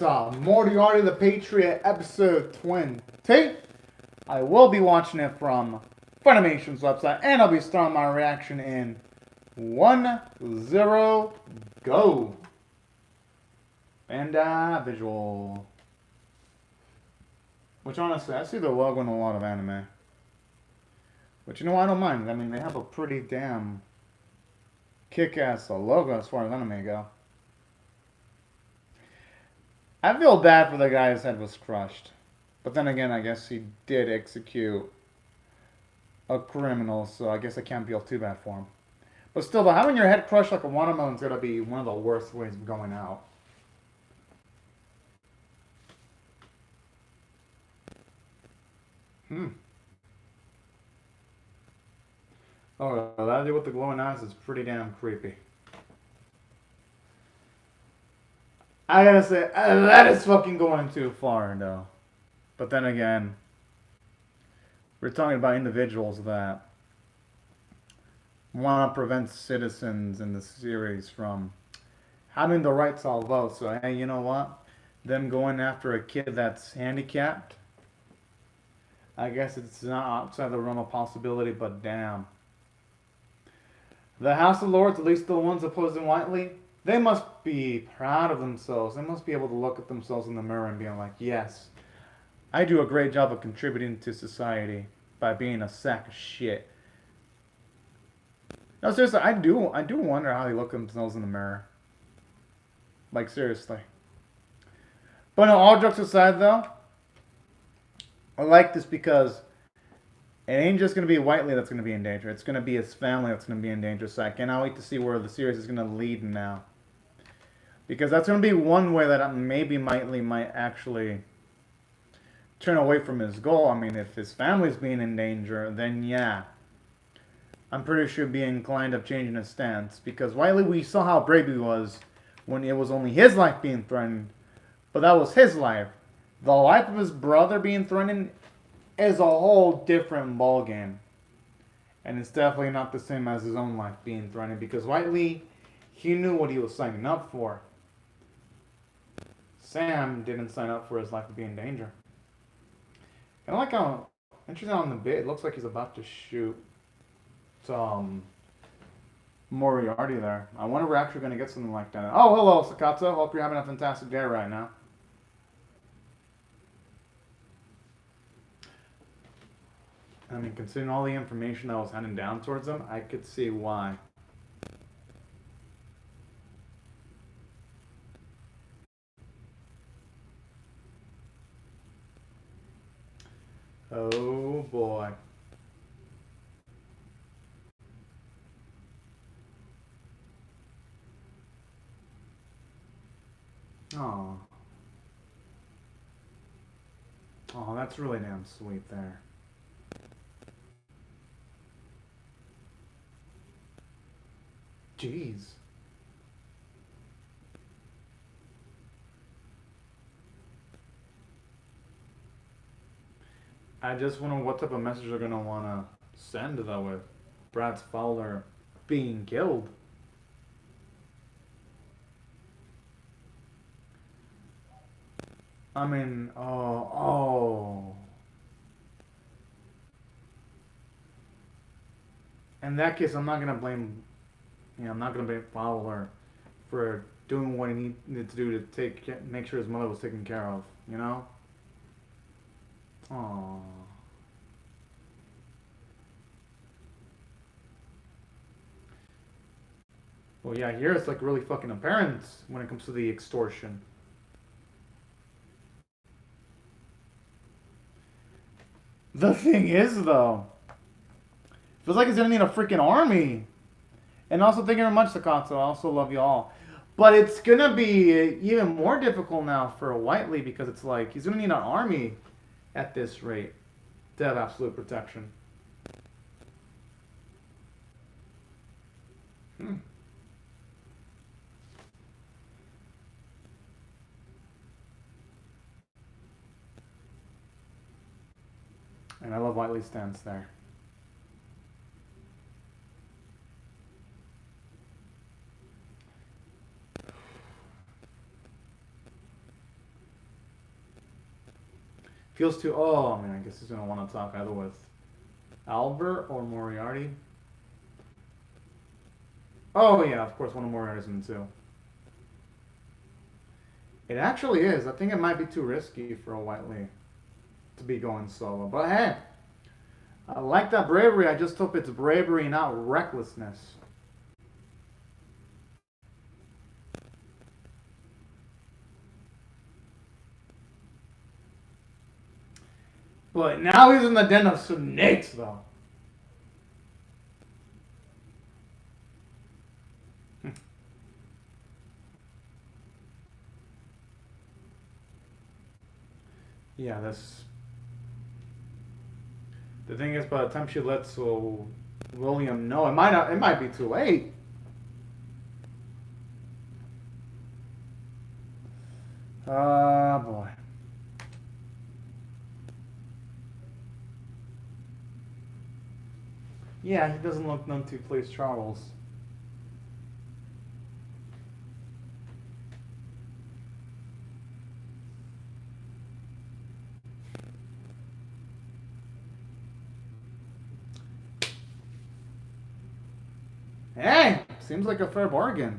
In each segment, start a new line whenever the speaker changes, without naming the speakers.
Moriarty the Patriot, episode 20. I will be watching it from Funimation's website, and I'll be starting my reaction in 1-0, go. And visual. Which honestly, I see the logo in a lot of anime. But you know, I don't mind. I mean, they have a pretty damn kick-ass logo as far as anime go. I feel bad for the guy whose head was crushed. But then again, I guess he did execute a criminal, so I guess I can't feel too bad for him. But still, though, having your head crushed like a watermelon is going to be one of the worst ways of going out. Oh, that dude with the glowing eyes is pretty damn creepy. I gotta say, that is fucking going too far, though. But then again, we're talking about individuals that want to prevent citizens in the series from having the right to vote. So, hey, you know what? Them going after a kid that's handicapped, I guess it's not outside the realm of possibility, but damn. The House of Lords, at least the ones opposing Whiteley, they must be proud of themselves. They must be able to look at themselves in the mirror and be like, yes, I do a great job of contributing to society by being a sack of shit. No, seriously, I do wonder how they look at themselves in the mirror. Like, seriously. But no, all jokes aside, though, I like this because it ain't just going to be Whiteley that's going to be in danger. It's going to be his family that's going to be in danger. So I cannot wait to see where the series is going to lead now. Because that's going to be one way that maybe Whiteley might actually turn away from his goal. I mean, if his family's being in danger, then yeah. I'm pretty sure he'd be inclined of changing his stance. Because Whiteley, we saw how brave he was when it was only his life being threatened. But that was his life. The life of his brother being threatened is a whole different ballgame. And it's definitely not the same as his own life being threatened. Because Whiteley, he knew what he was signing up for. Sam didn't sign up for his life to be in danger. And I like how, interesting on the bit, it looks like he's about to shoot Moriarty there. I wonder if we're actually going to get something like that. Oh, hello, Sakata. Hope you're having a fantastic day right now. I mean, considering all the information that was handed down towards him, I could see why. Oh boy. Oh. Oh, that's really damn sweet there. Jeez. I just wonder what type of message they're going to want to send, though, with Brad's Fowler being killed. I mean, oh. In that case, I'm not going to blame, I'm not going to blame Fowler for doing what he needed to do to make sure his mother was taken care of, you know? Aww. Well, yeah, here it's like really fucking apparent when it comes to the extortion. The thing is, though, feels like he's gonna need a freaking army. And also, thank you very much, Sakatsu. I also love you all. But it's gonna be even more difficult now for Whiteley because it's like he's gonna need an army at this rate to have absolute protection. And I love Whiteley's stance there. Feels too. Oh, I mean, I guess he's gonna want to talk either with Albert or Moriarty. Oh yeah, of course, one of Moriarty's in too. It actually is. I think it might be too risky for a Whiteley to be going solo. But hey, I like that bravery. I just hope it's bravery, not recklessness. But now he's in the den of snakes, though. Yeah, this. The thing is, by the time she lets William know, it might not. It might be too late. Boy. Yeah, he doesn't look none to please Charles. Hey, seems like a fair bargain.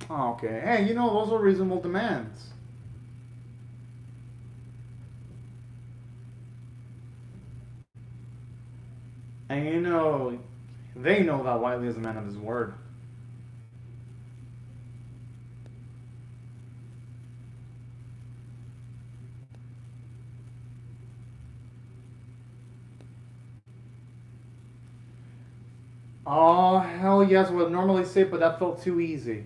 Oh, okay. Hey, you know, those are reasonable demands. And you know, they know that Whiteley is a man of his word. Oh, hell yes, would normally say, but that felt too easy.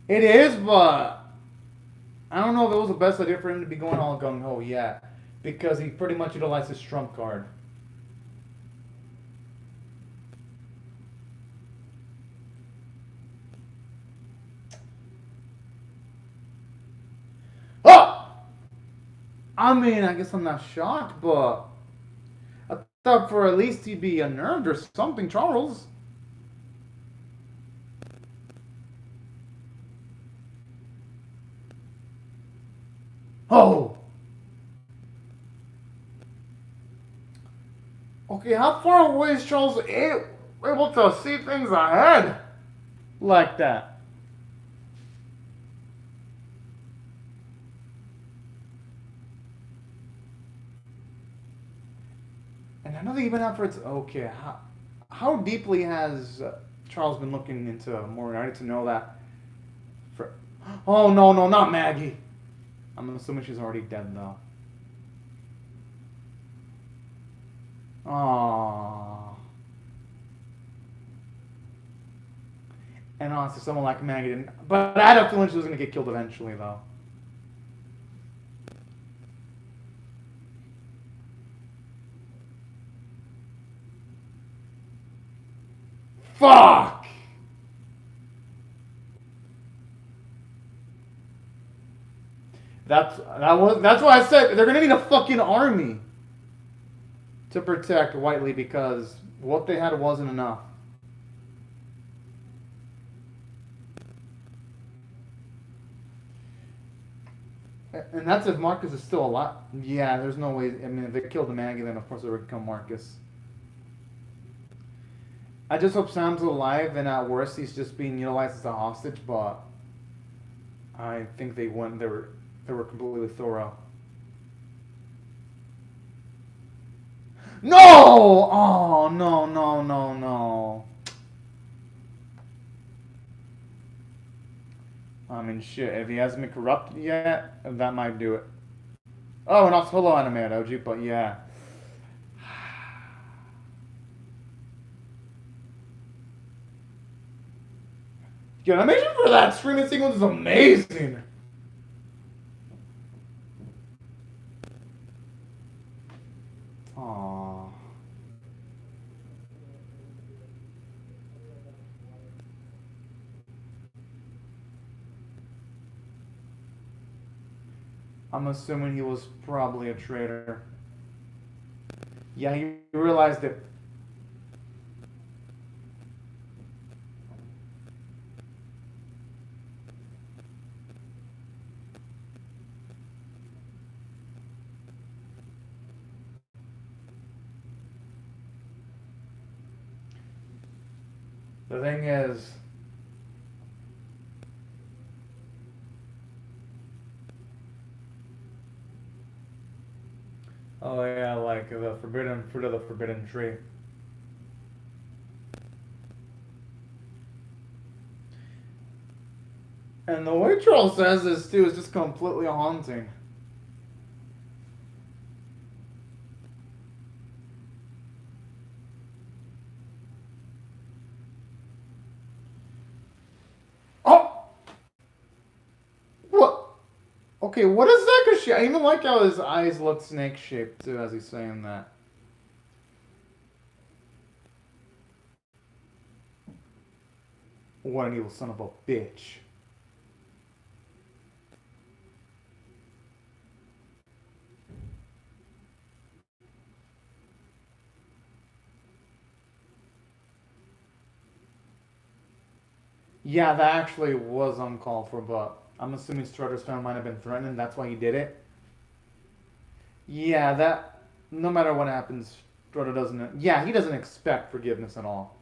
It is, but I don't know if it was the best idea for him to be going all gung-ho yet. Because he pretty much utilized his trump card. Oh! I mean, I guess I'm not shocked, but I thought for at least he'd be unnerved or something, Charles. Oh! Okay, how far away is Charles able to see things ahead like that? And I know they even efforts. Okay, how deeply has Charles been looking into Moriarty to know that? Oh no, no, not Maggie. I'm assuming she's already dead though. Aww. And honestly, someone like Maggie didn't. But I had a feeling she was gonna get killed eventually though. Fuck! That's why I said they're gonna need a fucking army to protect Whiteley because what they had wasn't enough. And that's if Marcus is still alive. Yeah, there's no way. I mean, if they killed the Maggie, then of course it would become Marcus. I just hope Sam's alive and at worst he's just being utilized as a hostage, but I think they went. They were completely thorough. No! Oh, no, no, no, no. I mean, shit, if he hasn't been corrupted yet, that might do it. Oh, and also, hello, Anime Oji, but yeah. The animation for that screaming sequence is amazing. Aww. I'm assuming he was probably a traitor. Yeah, he realized it. The thing is, oh yeah, like the forbidden fruit of the forbidden tree. And the way Charles says this too is just completely haunting. Oh! What? Okay, what is that? Cause I even like how his eyes look snake-shaped too as he's saying that. What an evil son of a bitch. Yeah, that actually was uncalled for, but I'm assuming Strutter's family might have been threatened. That's why he did it. Yeah, that. No matter what happens, Strutter doesn't. Yeah, he doesn't expect forgiveness at all.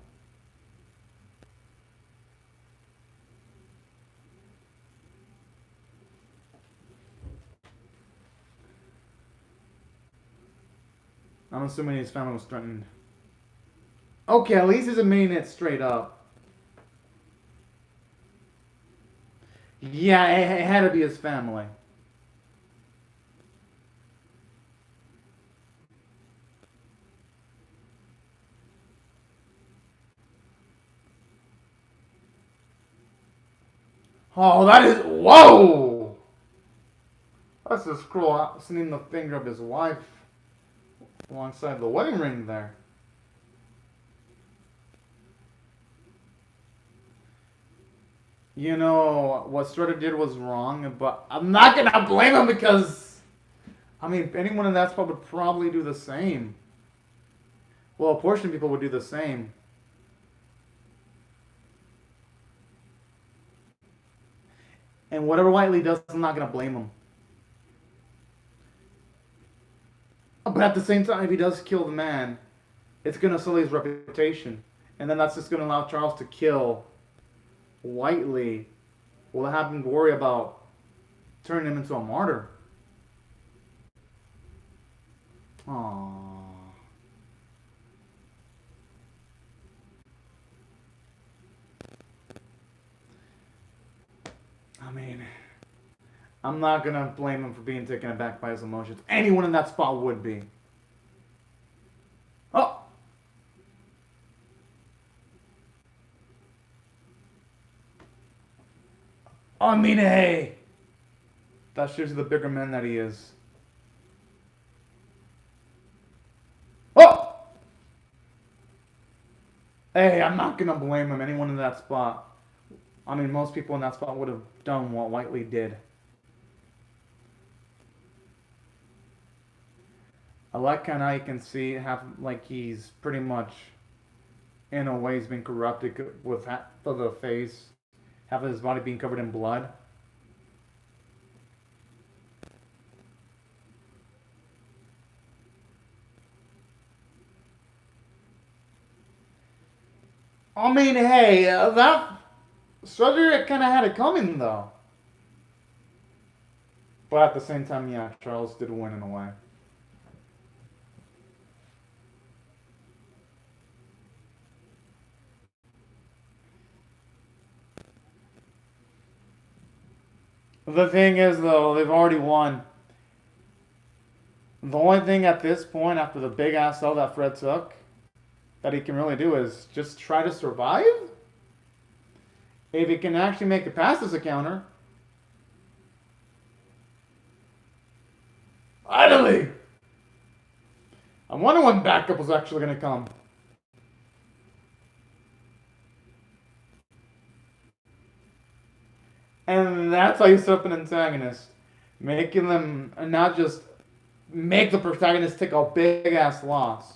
I'm assuming his family was threatened. Okay, at least he's admitting it straight up. Yeah, it had to be his family. Oh, that is. Whoa! That's just cruel. Seeing the finger of his wife alongside the wedding ring there. You know, what Strutter did was wrong, but I'm not gonna blame him because, I mean, anyone in that spot would probably do the same. Well, a portion of people would do the same. And whatever Whiteley does, I'm not gonna blame him. But at the same time, if he does kill the man, it's gonna sully his reputation. And then that's just gonna allow Charles to kill Whiteley. Will have him worry about turning him into a martyr. Aww. I mean, I'm not gonna blame him for being taken aback by his emotions. Anyone in that spot would be. Oh! I mean, hey! That shows you the bigger man that he is. Oh! Hey, I'm not gonna blame him. Anyone in that spot. I mean, most people in that spot would have done what Whiteley did. I like how now you can see like he's pretty much, in a way, he's been corrupted with half of the face, half of his body being covered in blood. I mean, hey, that Strutter kind of had it coming though. But at the same time, yeah, Charles did win in a way. The thing is, though, they've already won. The only thing at this point, after the big ass L that Fred took, that he can really do is just try to survive. If he can actually make it past this encounter. Finally! I wonder when backup was actually going to come. And that's how you set up an antagonist. Making them not just make the protagonist take a big ass loss.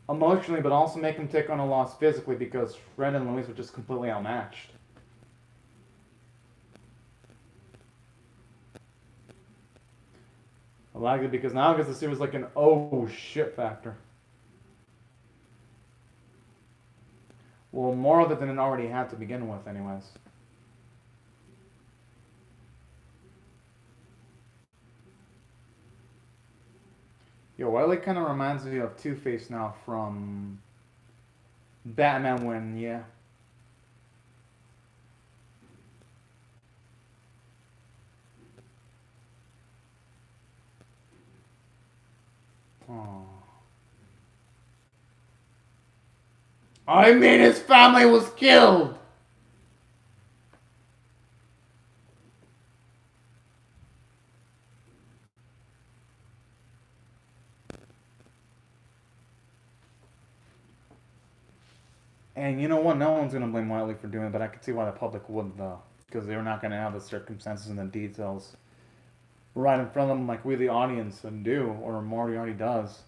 Emotionally, but also make him take on a loss physically because Fred and Louise were just completely outmatched. I like it because now I guess the series like an oh shit factor. Well, more of it than it already had to begin with, anyways. Yo, Wiley kind of reminds me of Two-Face now from Batman when, yeah. Oh. I mean, his family was killed! And you know what? No one's going to blame Wiley for doing it, but I could see why the public would, though. Because they were not going to have the circumstances and the details right in front of them like we, the audience, do, or Moriarty does.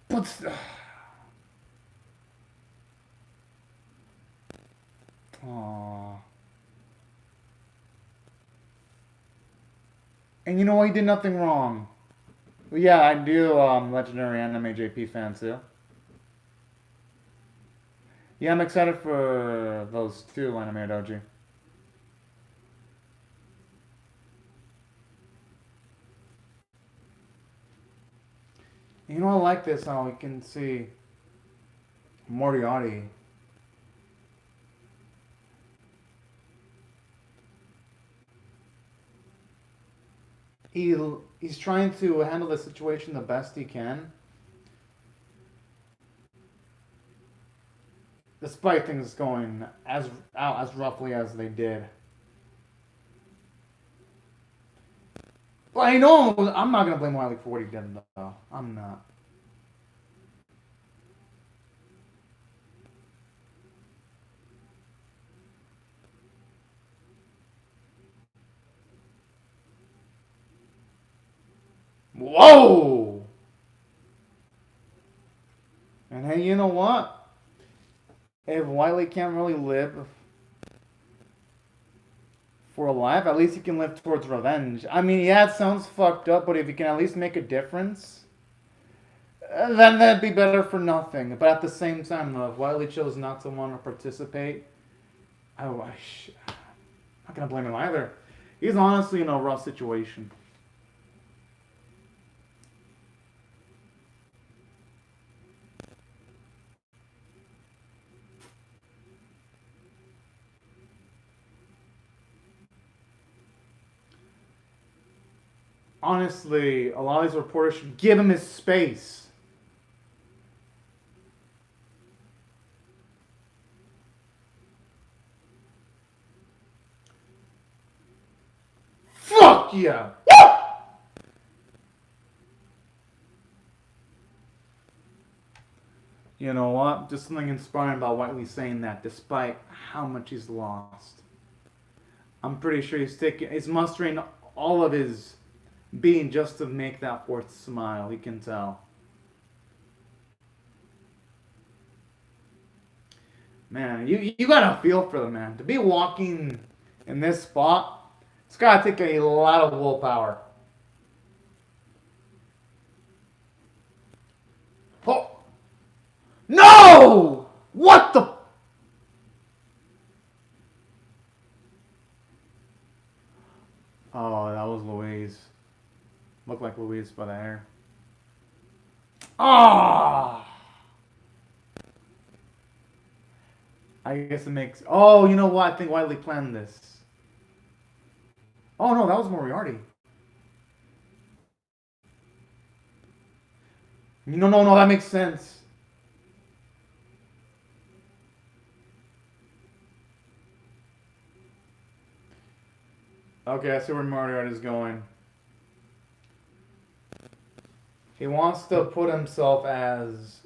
But... Aww. And you know what? He did nothing wrong. Well, yeah, I do legendary anime JP fan too. Yeah, I'm excited for those two anime doji. You know, I like this how we can see Moriarty. He's trying to handle the situation the best he can, despite things going as roughly as they did. Well, you know, I'm not gonna blame Wiley for what he did, though. I'm not. Whoa! And hey, you know what? If Wiley can't really live for a life, at least he can live towards revenge. I mean, yeah, it sounds fucked up, but if he can at least make a difference, then that'd be better for nothing. But at the same time, though, if Wiley chose not to want to participate, I'm not gonna blame him either. He's honestly in a rough situation. Honestly, a lot of these reporters should give him his space. Fuck yeah! You know what? Just something inspiring about Whiteley saying that, despite how much he's lost. I'm pretty sure he's mustering all of his being just to make that fourth smile. He can tell. Man, you gotta feel for the man. To be walking in this spot, it's gotta take a lot of willpower. Oh! No! What the? Oh, that was Louise. Looked like Louise by the hair. Ah! I guess it makes... Oh, you know what? I think Wiley planned this. Oh, no, that was Moriarty. No, that makes sense. Okay, I see where Moriarty is going. He wants to put himself as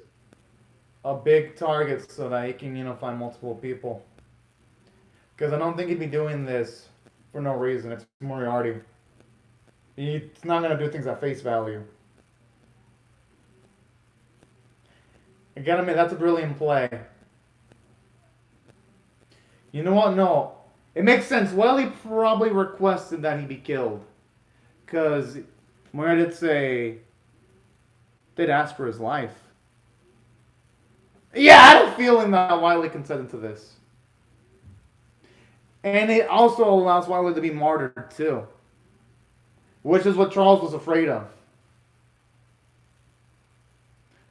a big target so that he can, find multiple people. Because I don't think he'd be doing this for no reason. It's Moriarty. He's not going to do things at face value. I gotta admit, that's a brilliant play. You know what? No. It makes sense. Well, he probably requested that he be killed. Because Moriarty did say They'd ask for his life. Yeah, I had a feeling that Wiley consented to this. And it also allows Wiley to be martyred too. Which is what Charles was afraid of.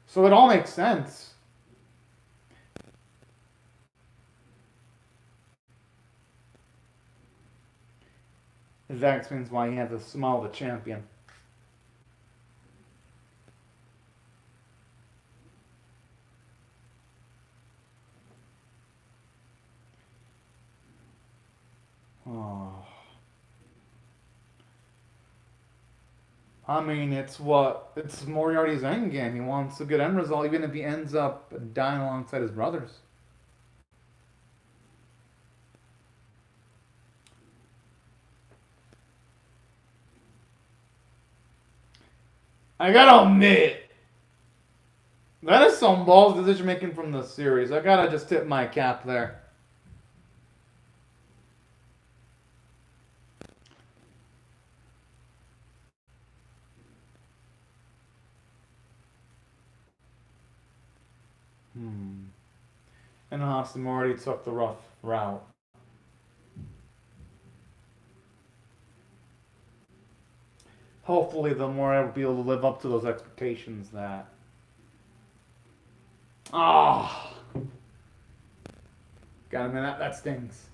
So it all makes sense. That explains why he had to smile the champion. Oh. I mean, it's Moriarty's endgame. He wants a good end result, even if he ends up dying alongside his brothers. I gotta admit, that is some balls decision making from the series. I gotta just tip my cap there. And Austin Moriarty took the rough route. Hopefully, the more I will be able to live up to those expectations that. Ah! God, I mean, that stings.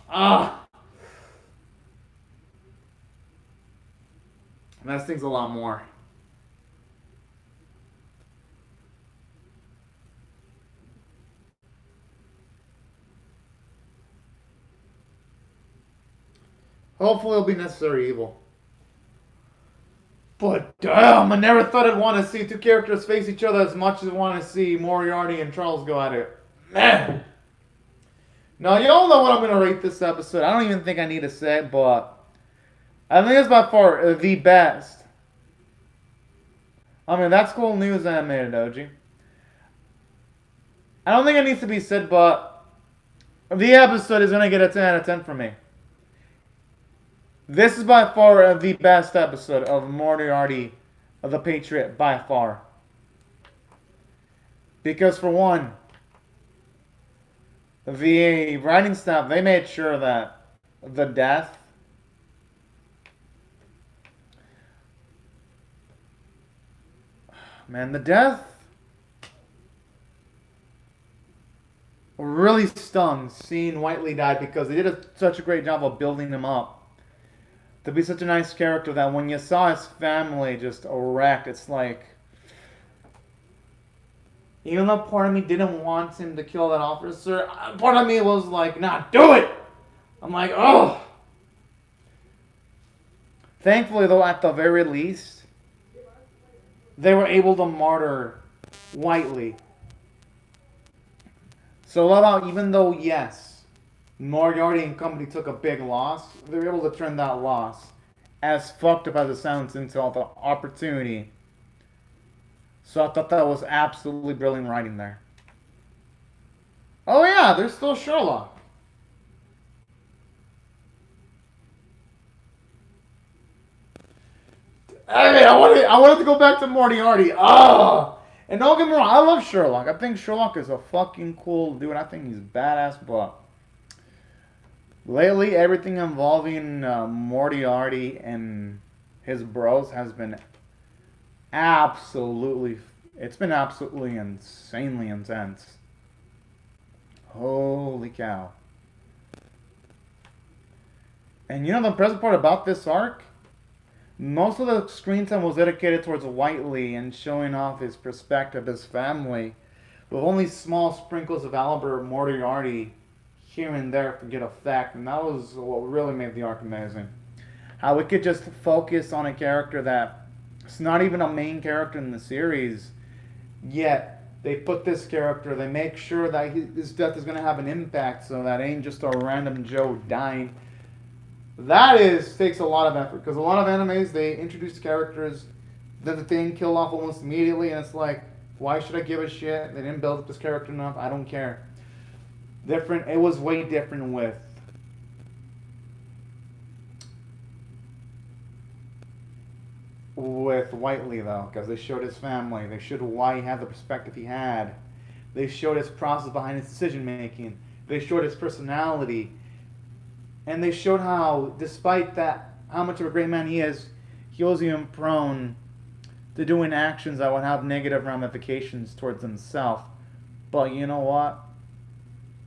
Ah! That stings a lot more. Hopefully, it'll be necessary evil. But damn, I never thought I'd want to see two characters face each other as much as I want to see Moriarty and Charles go at it. Man! Now, y'all know what I'm going to rate this episode. I don't even think I need to say it, but I think it's by far the best. I mean, that's cool news, animated OG. I don't think it needs to be said, but the episode is going to get a 10 out of 10 from me. This is by far the best episode of Moriarty the Patriot, by far. Because for one, the writing staff, they made sure that the death really stung seeing Whiteley die, because they did such a great job of building him up to be such a nice character that when you saw his family just wrecked, it's like, even though part of me didn't want him to kill that officer, part of me was like, nah, do it! I'm like, oh! Thankfully, though, at the very least, they were able to martyr Whiteley. So about, even though, yes, Moriarty and company took a big loss, they were able to turn that loss, as fucked up as it sounds, into the opportunity. So I thought that was absolutely brilliant writing there. Oh yeah, there's still Sherlock. I mean, I wanted to go back to Moriarty. Ah! And don't get me wrong, I love Sherlock. I think Sherlock is a fucking cool dude. I think he's badass, but lately, everything involving Moriarty and his bros has been absolutely insanely intense. Holy cow. And you know the present part about this arc? Most of the screen time was dedicated towards Whiteley and showing off his perspective, his family, with only small sprinkles of Albert Moriarty here and there for good effect. And that was what really made the arc amazing. How we could just focus on a character that's not even a main character in the series, yet they put this character, they make sure that his death is going to have an impact, so that ain't just a random Joe dying. That takes a lot of effort, because a lot of animes, they introduce characters, then the thing kill off almost immediately, and it's like, why should I give a shit? They didn't build up this character enough. I don't care. It was way different with with Whiteley, though, because they showed his family. They showed why he had the perspective he had. They showed his process behind his decision making. They showed his personality. And they showed how, despite that, how much of a great man he is, he was even prone to doing actions that would have negative ramifications towards himself. But you know what?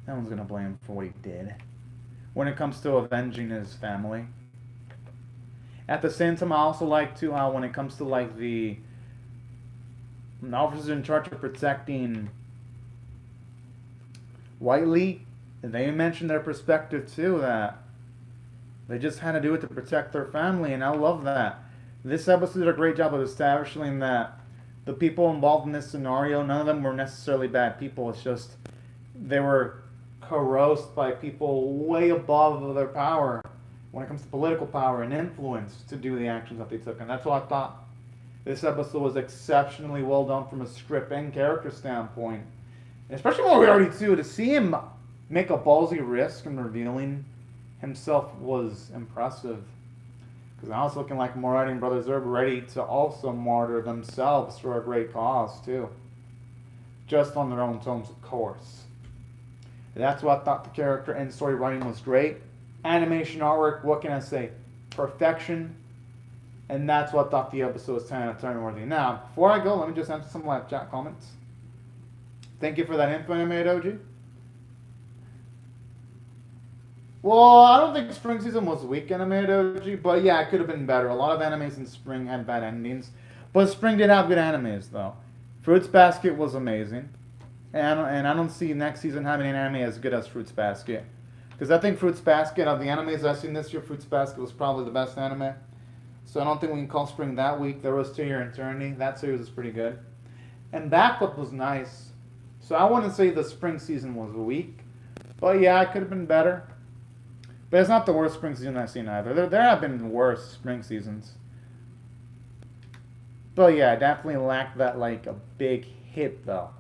No one's going to blame him for what he did when it comes to avenging his family. At the same time, I also like, too, how when it comes to, like, the officers in charge of protecting Whiteley, they mentioned their perspective, too, that they just had to do it to protect their family, and I love that. This episode did a great job of establishing that the people involved in this scenario, none of them were necessarily bad people. It's just they were coerced by people way above their power when it comes to political power and influence to do the actions that they took. And that's why I thought this episode was exceptionally well done from a script and character standpoint. And especially Moriarty, too, to see him make a ballsy risk in revealing himself was impressive. Because now it's looking like Moriarty and Brother Zerb ready to also martyr themselves for a great cause, too. Just on their own terms, of course. That's why I thought the character and story writing was great. Animation, artwork, what can I say? Perfection. And that's what I thought the episode was 10 out of 10 worthy. Now, before I go, let me just answer some live chat comments. Thank you for that info, Animated OG. Well, I don't think spring season was weak, Animated OG, but yeah, it could have been better. A lot of animes in spring had bad endings, but spring did have good animes, though. Fruits Basket was amazing, and I don't see next season having an anime as good as Fruits Basket. Because I think Fruits Basket, of the animes I've seen this year, Fruits Basket was probably the best anime. So I don't think we can call spring that weak. There was 2 Year Eternity. That series was pretty good. And Backflip was nice. So I wouldn't say the spring season was weak. But yeah, it could have been better. But it's not the worst spring season I've seen either. There have been worse spring seasons. But yeah, definitely lacked that, like, a big hit, though.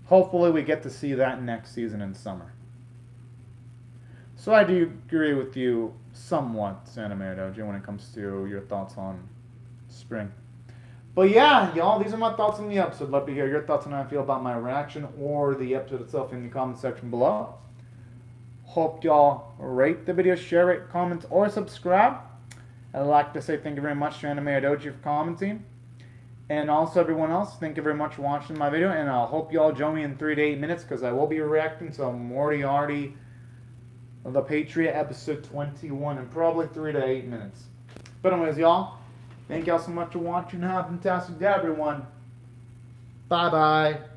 Hopefully we get to see that next season in summer. So I do agree with you somewhat, Animated OG, when it comes to your thoughts on spring. But yeah, y'all, these are my thoughts on the episode. Love to hear your thoughts on how I feel about my reaction or the episode itself in the comment section below. Hope y'all rate the video, share it, comment, or subscribe. I'd like to say thank you very much to Animated OG for commenting. And also everyone else, thank you very much for watching my video. And I hope y'all join me in 3 to 8 minutes because I will be reacting to Moriarty the Patriot episode 21 in probably 3 to 8 minutes. But anyways, y'all, thank y'all so much for watching. Have a fantastic day, everyone. Bye-bye.